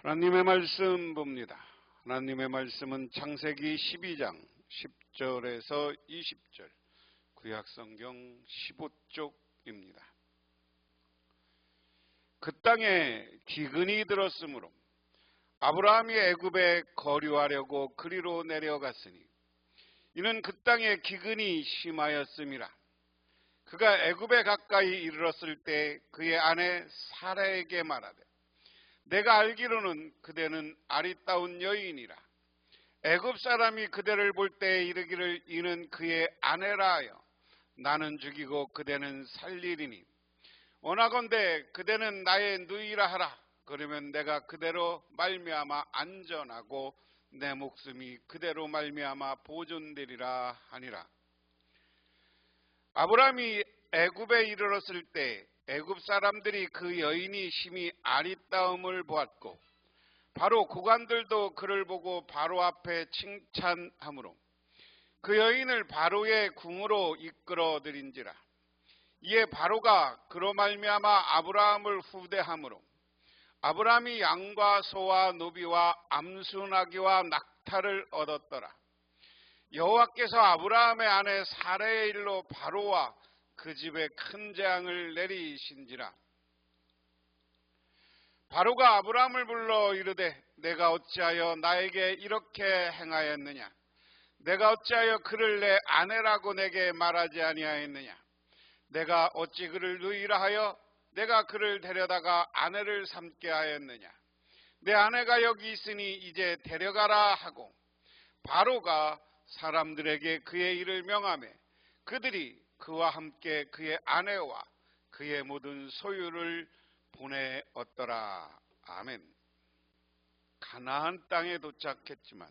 하나님의 말씀 봅니다. 하나님의 말씀은 창세기 12장 10절에서 20절, 구약성경 15쪽입니다. 그 땅에 기근이 들었으므로 아브라함이 애굽에 거류하려고 그리로 내려갔으니 이는 그 땅에 기근이 심하였음이라. 그가 애굽에 가까이 이르렀을 때 그의 아내 사라에게 말하되, 내가 알기로는 그대는 아리따운 여인이라. 애굽 사람이 그대를 볼 때 이르기를 이는 그의 아내라 하여 나는 죽이고 그대는 살리리니 원하건대 그대는 나의 누이라 하라. 그러면 내가 그대로 말미암아 안전하고 내 목숨이 그대로 말미암아 보존되리라 하니라. 아브라함이 애굽에 이르렀을 때 애굽 사람들이 그 여인이 심히 아리따움을 보았고 바로 고관들도 그를 보고 바로 앞에 칭찬하므로 그 여인을 바로의 궁으로 이끌어들인지라. 이에 바로가 그로 말미암아 아브라함을 후대하므로 아브라함이 양과 소와 노비와 암수나귀와 낙타를 얻었더라. 여호와께서 아브라함의 아내 사라의 일로 바로와 그 집에 큰 재앙을 내리신지라. 바로가 아브라함을 불러 이르되, 내가 어찌하여 나에게 이렇게 행하였느냐? 내가 어찌하여 그를 내 아내라고 내게 말하지 아니하였느냐? 내가 어찌 그를 누이라 하여 내가 그를 데려다가 아내를 삼게 하였느냐? 내 아내가 여기 있으니 이제 데려가라 하고 바로가 사람들에게 그의 일을 명하매 그들이 그와 함께 그의 아내와 그의 모든 소유를 보내었더라. 아멘. 가나안 땅에 도착했지만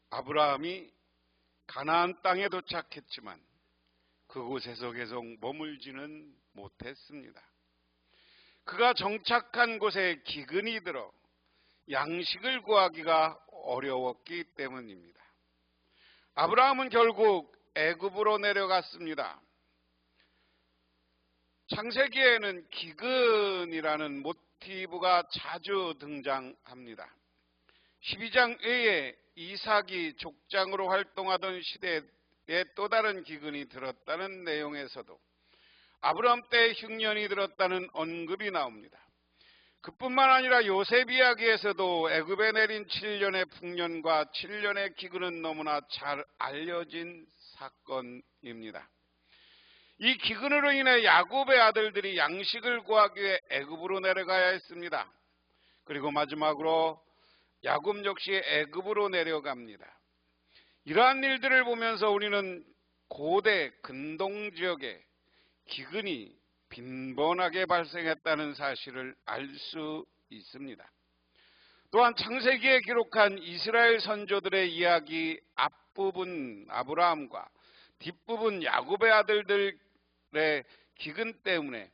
아브라함이 가나안 땅에 도착했지만 그곳에서 계속 머물지는 못했습니다. 그가 정착한 곳에 기근이 들어 양식을 구하기가 어려웠기 때문입니다. 아브라함은 결국 애굽으로 내려갔습니다. 창세기에는 기근이라는 모티브가 자주 등장합니다. 12장 외에 이삭이 족장으로 활동하던 시대에 또 다른 기근이 들었다는 내용에서도 아브라함 때 흉년이 들었다는 언급이 나옵니다. 그뿐만 아니라 요셉 이야기에서도 애굽에 내린 7년의 풍년과 7년의 기근은 너무나 잘 알려진 사건입니다. 이 기근으로 인해 야곱의 아들들이 양식을 구하기 위해 애굽으로 내려가야 했습니다. 그리고 마지막으로 야곱 역시 애굽으로 내려갑니다. 이러한 일들을 보면서 우리는 고대 근동 지역에 기근이 빈번하게 발생했다는 사실을 알 수 있습니다. 또한 창세기에 기록한 이스라엘 선조들의 이야기 앞부분 아브라함과 뒷부분 야곱의 아들들의 기근 때문에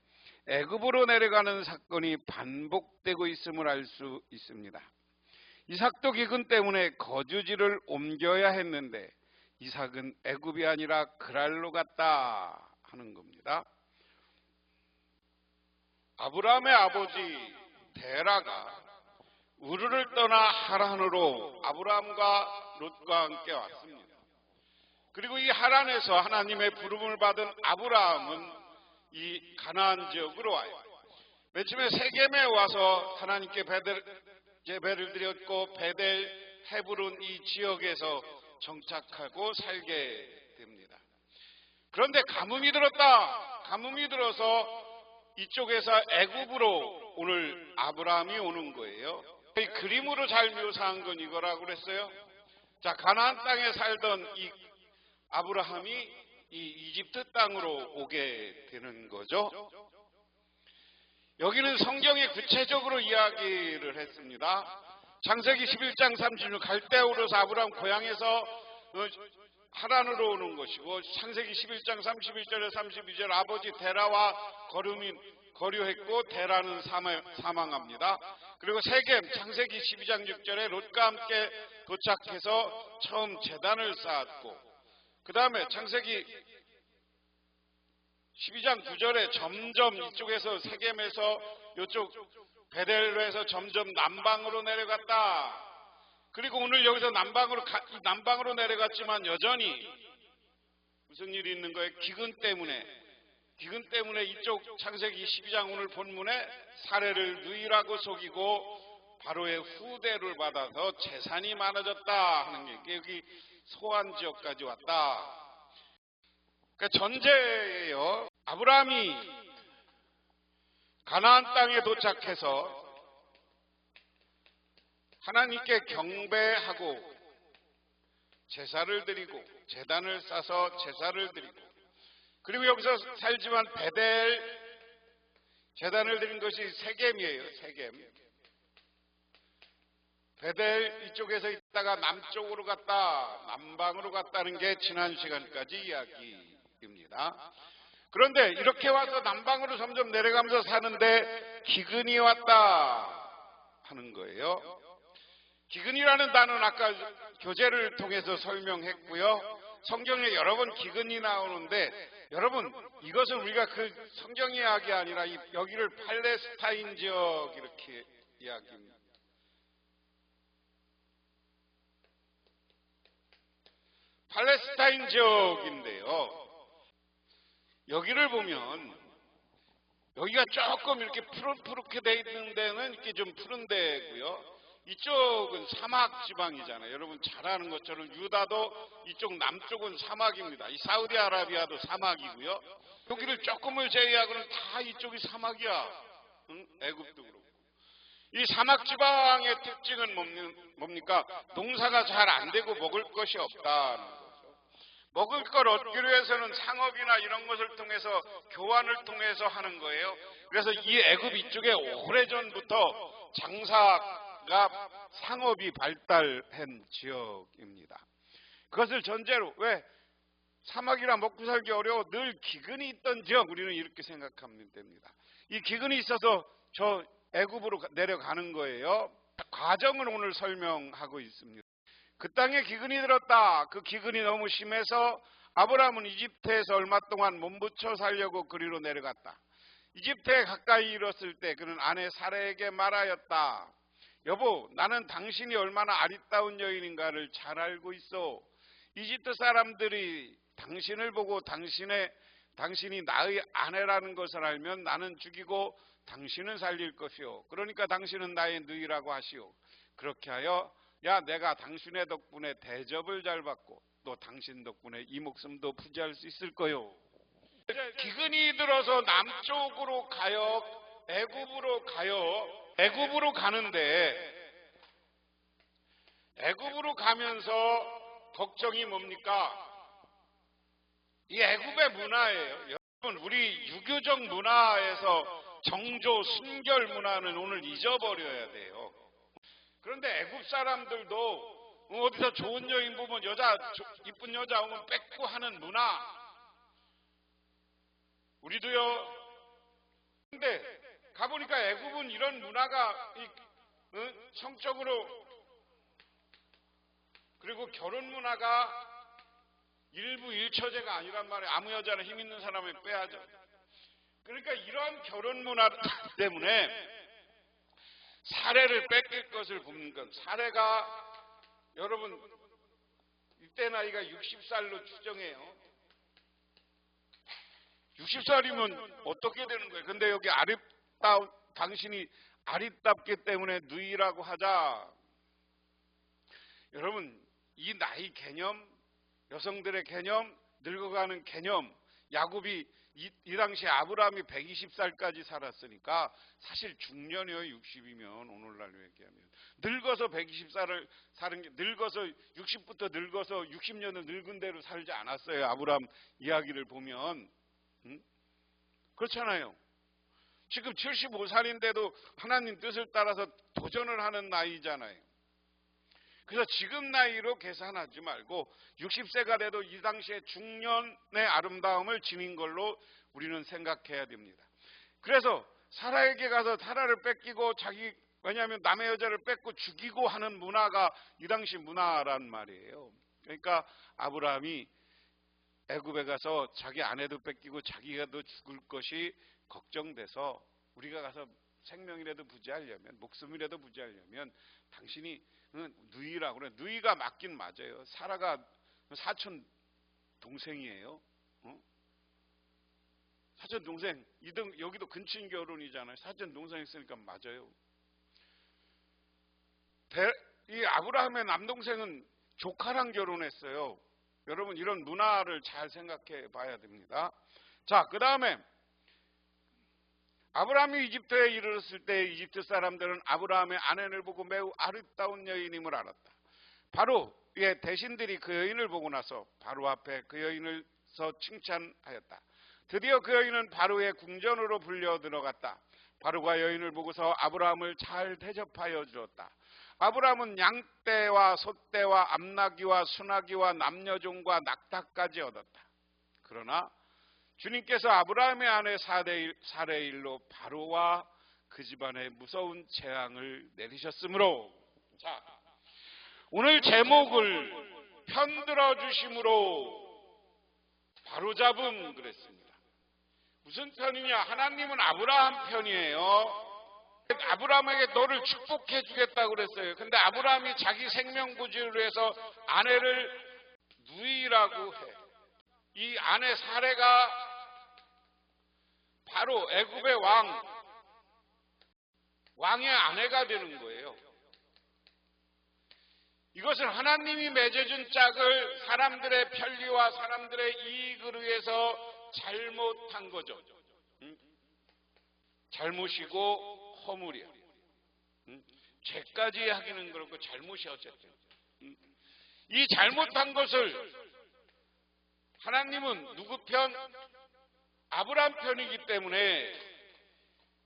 애굽으로 내려가는 사건이 반복되고 있음을 알 수 있습니다. 이삭도 기근 때문에 거주지를 옮겨야 했는데 이삭은 애굽이 아니라 그랄로 갔다 하는 겁니다. 아브라함의 아버지 데라가 우르를 떠나 하란으로 아브라함과 롯과 함께 왔습니다. 그리고 이 하란에서 하나님의 부름을 받은 아브라함은 이 가나안 지역으로 와요. 맨 처음에 세겜에 와서 하나님께 제배를 드렸고 베델, 헤브론 이 지역에서 정착하고 살게 됩니다. 그런데 가뭄이 들었다. 가뭄이 들어서 이쪽에서 애굽으로 오늘 아브라함이 오는 거예요. 이 그림으로 잘 묘사한 건 이거라고 그랬어요. 자, 가나안 땅에 살던 이 아브라함이 이 이집트 땅으로 오게 되는 거죠. 여기는 성경에 구체적으로 이야기를 했습니다. 창세기 11장 36 갈대아우로서 아브라함 고향에서 하란으로 오는 것이고, 창세기 11장 31절에 32절 아버지 데라와 거류했고 데라는 사망합니다. 그리고 세겜 창세기 12장 6절에 롯과 함께 도착해서 처음 제단을 쌓았고, 그 다음에 창세기 12장 9절에 점점 이쪽에서 세겜에서 이쪽 베델로에서 점점 남방으로 내려갔다. 그리고 오늘 여기서 남방으로 내려갔지만 여전히 무슨 일이 있는 거예요? 기근 때문에 이쪽 창세기 12장 오늘 본문에 사례를 누이라고 속이고 바로의 후대를 받아서 재산이 많아졌다 하는 게 여기 소안 지역까지 왔다. 그러니까 전제예요. 아브라함이 가나안 땅에 도착해서 하나님께 경배하고 제사를 드리고 제단을 싸서 제사를 드리고 그리고 여기서 살지만 베델 제단을 드린 것이 세겜이에요. 세겜. 베델 이쪽에서 있다가 남쪽으로 갔다 남방으로 갔다는 게 지난 시간까지 이야기입니다. 그런데 이렇게 와서 남방으로 점점 내려가면서 사는데 기근이 왔다 하는 거예요. 기근이라는 단어는 아까 교재를 통해서 설명했고요. 성경에 여러 번 기근이 나오는데 여러분 이것은 우리가 그 성경 이야기 아니라 여기를 팔레스타인 지역 이렇게 이야기합니다. 팔레스타인 지역인데요. 여기를 보면 여기가 조금 이렇게 푸릇푸릇하게 돼 있는 데는 이렇게 좀 푸른 데고요. 이쪽은 사막 지방이잖아요. 여러분 잘 아는 것처럼 유다도 이쪽 남쪽은 사막입니다. 이 사우디아라비아도 사막이고요. 여기를 조금을 제외하고는 다 이쪽이 사막이야. 애굽도 그렇고. 이 사막 지방의 특징은 뭡니까? 농사가 잘 안 되고 먹을 것이 없다는 거죠. 먹을 걸 얻기 위해서는 상업이나 이런 것을 통해서 교환을 통해서 하는 거예요. 그래서 이 애굽 이쪽에 오래전부터 장사가 상업이 발달한 지역입니다. 그것을 전제로 왜 사막이라 먹고 살기 어려워 늘 기근이 있던 지역 우리는 이렇게 생각하면 됩니다. 이 기근이 있어서 저 애굽으로 내려가는 거예요. 과정을 오늘 설명하고 있습니다. 그 땅에 기근이 들었다. 그 기근이 너무 심해서 아브라함은 이집트에서 얼마 동안 몸부쳐 살려고 그리로 내려갔다. 이집트에 가까이 이뤘을 때 그는 아내 사라에게 말하였다. 여보, 나는 당신이 얼마나 아리따운 여인인가를 잘 알고 있어. 이집트 사람들이 당신을 보고 당신이 나의 아내라는 것을 알면 나는 죽이고 당신은 살릴 것이요. 그러니까 당신은 나의 누이라고 하시오. 그렇게 하여 야 내가 당신의 덕분에 대접을 잘 받고 또 당신 덕분에 이 목숨도 부지할 수 있을 거요. 기근이 들어서 남쪽으로 가요. 애굽으로 가요. 애굽으로 가는데 애굽으로 가면서 걱정이 뭡니까? 이 애굽의 문화예요. 여러분 우리 유교적 문화에서 정조 순결 문화는 오늘 잊어버려야 돼요. 그런데 애굽 사람들도 어디서 좋은 여인 보면 이쁜 여자 오면 뺏고 하는 문화. 우리도요. 근데 가보니까 애굽은 이런 문화가 성적으로 그리고 결혼 문화가 일부 일처제가 아니란 말이에요. 아무 여자나 힘 있는 사람을 빼야죠. 그러니까 이런 결혼 문화 때문에 사례를 뺏길 것을 보는 건 사례가 여러분 이때 나이가 60살로 추정해요. 60살이면 어떻게 되는 거예요? 근데 여기 당신이 아리따웠기 때문에 누이라고 하자. 여러분 이 나이 개념, 여성들의 개념, 늙어가는 개념, 야곱이 이 당시에 아브라함이 120살까지 살았으니까 사실 중년이에요. 60이면 오늘날로 얘기하면 늙어서 120살을 사는 게 늙어서 60부터 늙어서 60년을 늙은 대로 살지 않았어요. 아브라함 이야기를 보면 그렇잖아요. 지금 75살인데도 하나님 뜻을 따라서 도전을 하는 나이잖아요. 그래서 지금 나이로 계산하지 말고 60세가 돼도 이 당시에 중년의 아름다움을 지닌 걸로 우리는 생각해야 됩니다. 그래서 사라에게 가서 사라를 뺏기고 왜냐하면 남의 여자를 뺏고 죽이고 하는 문화가 이 당시 문화란 말이에요. 그러니까 아브라함이 애굽에 가서 자기 아내도 뺏기고 자기가도 죽을 것이 걱정돼서 우리가 가서 생명이라도 부지하려면, 목숨이라도 부지하려면 당신이 누이라고 그래. 누이가 맞긴 맞아요. 사라가 사촌 동생이에요. 사촌 동생, 여기도 근친 결혼이잖아요. 사촌 동생 있으니까 맞아요. 이 아브라함의 남동생은 조카랑 결혼했어요. 여러분, 이런 문화를 잘 생각해 봐야 됩니다. 자, 그 다음에 아브라함이 이집트에 이르렀을 때 이집트 사람들은 아브라함의 아내를 보고 매우 아름다운 여인임을 알았다. 바로 대신들이 그 여인을 보고 나서 바로 앞에 그 여인을 서 칭찬하였다. 드디어 그 여인은 바로의 궁전으로 불려 들어갔다. 바로가 여인을 보고서 아브라함을 잘 대접하여 주었다. 아브라함은 양떼와 소떼와 암나귀와 수나귀와 남녀종과 낙타까지 얻었다. 그러나 주님께서 아브라함의 아내 사레일로 바로와 그 집안에 무서운 재앙을 내리셨으므로, 자, 오늘 제목을 편들어 주심으로 바로잡음 그랬습니다. 무슨 편이냐? 하나님은 아브라함 편이에요. 아브라함에게 너를 축복해 주겠다고 그랬어요. 근데 아브라함이 자기 생명 부지를 위해서 아내를 누이라고 해. 이 아내 사레가 바로 애굽의 왕의 아내가 되는 거예요. 이것은 하나님이 맺어준 짝을 사람들의 편리와 사람들의 이익을 위해서 잘못한 거죠. 잘못이고 허물이야. 죄까지 하기는 그렇고 잘못이 어쨌든. 이 잘못한 것을 하나님은 누구 편? 아브라함 편이기 때문에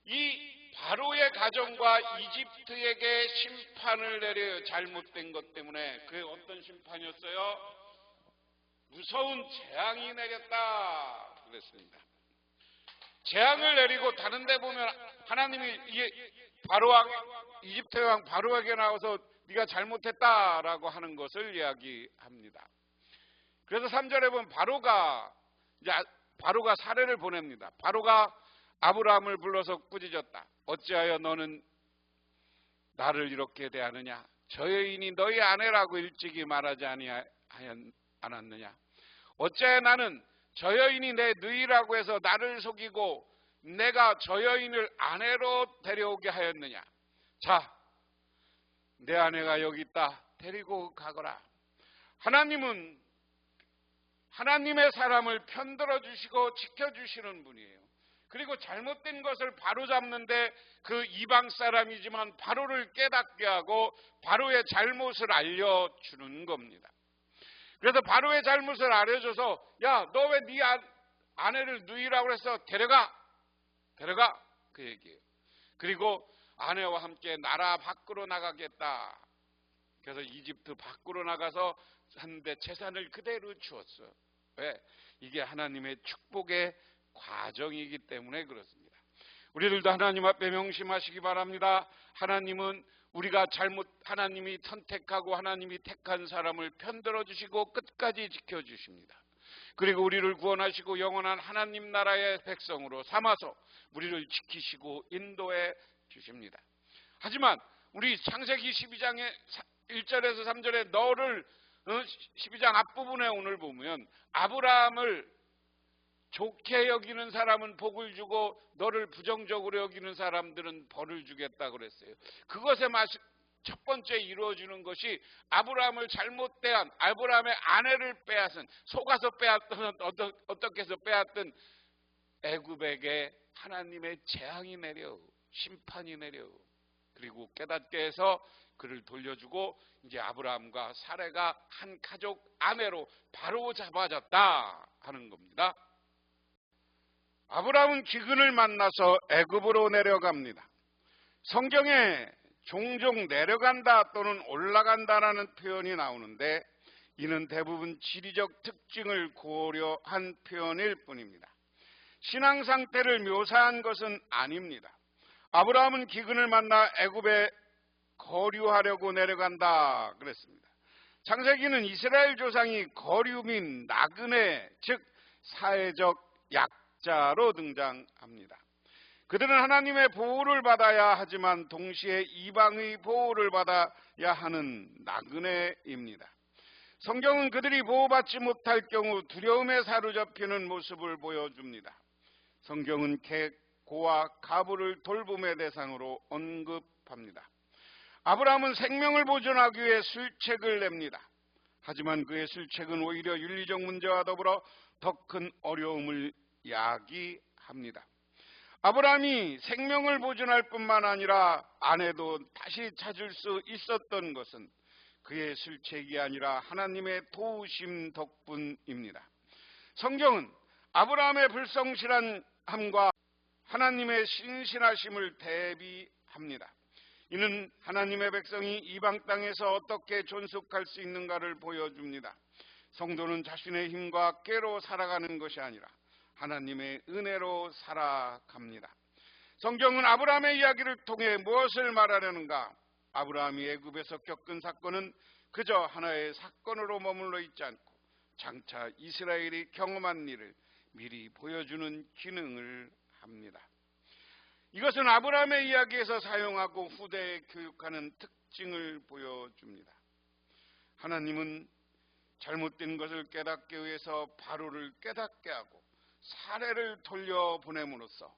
이 바로의 가정과 이집트에게 심판을 내려요. 잘못된 것 때문에. 그게 어떤 심판이었어요? 무서운 재앙이 내렸다 그랬습니다. 재앙을 내리고 다른 데 보면 하나님이 이집트 왕 바로에게 나와서 네가 잘못했다라고 하는 것을 이야기합니다. 그래서 3절에 보면 바로가 사례를 보냅니다. 바로가 아브라함을 불러서 꾸짖었다. 어찌하여 너는 나를 이렇게 대하느냐? 저 여인이 너희 아내라고 일찍이 말하지 않았느냐? 어찌하여 나는 저 여인이 내 누이라고 해서 나를 속이고 내가 저 여인을 아내로 데려오게 하였느냐? 자, 내 아내가 여기 있다. 데리고 가거라. 하나님은 하나님의 사람을 편들어 주시고 지켜주시는 분이에요. 그리고 잘못된 것을 바로잡는데 그 이방 사람이지만 바로를 깨닫게 하고 바로의 잘못을 알려주는 겁니다. 그래서 바로의 잘못을 알려줘서 야, 너 왜 네 아내를 누이라고 해서 데려가 그 얘기예요. 그리고 아내와 함께 나라 밖으로 나가겠다. 그래서 이집트 밖으로 나가서 한데 재산을 그대로 주었어요. 왜? 이게 하나님의 축복의 과정이기 때문에 그렇습니다. 우리들도 하나님 앞에 명심하시기 바랍니다. 하나님은 하나님이 선택하고 하나님이 택한 사람을 편들어 주시고 끝까지 지켜주십니다. 그리고 우리를 구원하시고 영원한 하나님 나라의 백성으로 삼아서 우리를 지키시고 인도해 주십니다. 하지만 우리 창세기 12장의 1절에서 3절에 너를 12장 앞부분에 오늘 보면 아브라함을 좋게 여기는 사람은 복을 주고 너를 부정적으로 여기는 사람들은 벌을 주겠다 그랬어요. 그것의 첫 번째 이루어지는 것이 아브라함을 잘못 대한 아브라함의 아내를 빼앗은 속아서 빼앗던 어떻게 해서 빼앗던 애굽에게 하나님의 재앙이 내려 심판이 내려 그리고 깨닫게 해서 그를 돌려주고 이제 아브라함과 사레가 한 가족 아내로 바로 잡아졌다 하는 겁니다. 아브라함은 기근을 만나서 애굽으로 내려갑니다. 성경에 종종 내려간다 또는 올라간다라는 표현이 나오는데 이는 대부분 지리적 특징을 고려한 표현일 뿐입니다. 신앙 상태를 묘사한 것은 아닙니다. 아브라함은 기근을 만나 애굽에 거류하려고 내려간다 그랬습니다. 창세기는 이스라엘 조상이 거류민, 나그네, 즉 사회적 약자로 등장합니다. 그들은 하나님의 보호를 받아야 하지만 동시에 이방의 보호를 받아야 하는 나그네입니다. 성경은 그들이 보호받지 못할 경우 두려움에 사로잡히는 모습을 보여줍니다. 성경은 고와 가부를 돌봄의 대상으로 언급합니다. 아브라함은 생명을 보존하기 위해 술책을 냅니다. 하지만 그의 술책은 오히려 윤리적 문제와 더불어 더 큰 어려움을 야기합니다. 아브라함이 생명을 보존할 뿐만 아니라 아내도 다시 찾을 수 있었던 것은 그의 술책이 아니라 하나님의 도우심 덕분입니다. 성경은 아브라함의 불성실함과 하나님의 신실하심을 대비합니다. 이는 하나님의 백성이 이방 땅에서 어떻게 존속할 수 있는가를 보여줍니다. 성도는 자신의 힘과 꾀로 살아가는 것이 아니라 하나님의 은혜로 살아갑니다. 성경은 아브라함의 이야기를 통해 무엇을 말하려는가? 아브라함이 애굽에서 겪은 사건은 그저 하나의 사건으로 머물러 있지 않고 장차 이스라엘이 경험한 일을 미리 보여주는 기능을 합니다. 이것은 아브라함의 이야기에서 사용하고 후대에 교육하는 특징을 보여줍니다. 하나님은 잘못된 것을 깨닫기 위해서 바로를 깨닫게 하고 사례를 돌려보냄으로써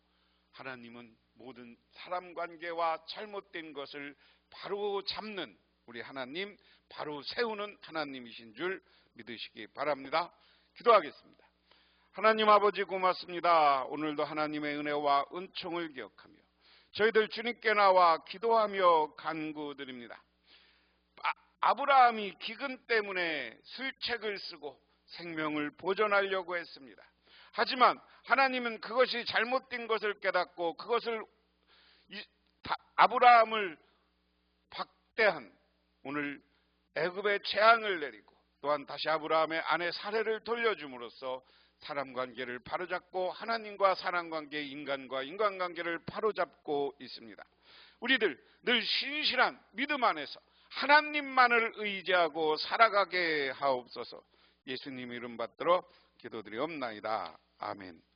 하나님은 모든 사람 관계와 잘못된 것을 바로 잡는 우리 하나님, 바로 세우는 하나님이신 줄 믿으시기 바랍니다. 기도하겠습니다. 하나님 아버지 고맙습니다. 오늘도 하나님의 은혜와 은총을 기억하며 저희들 주님께 나와 기도하며 간구드립니다. 아브라함이 기근 때문에 술책을 쓰고 생명을 보존하려고 했습니다. 하지만 하나님은 그것이 잘못된 것을 깨닫고 그것을 아브라함을 박대한 오늘 애굽의 재앙을 내리고 또한 다시 아브라함의 아내 사례를 돌려줌으로써 사람 관계를 바로잡고 하나님과 사람 관계, 인간과 인간관계를 바로잡고 있습니다. 우리들 늘 신실한 믿음 안에서 하나님만을 의지하고 살아가게 하옵소서. 예수님 이름 받들어 기도드리옵나이다. 아멘.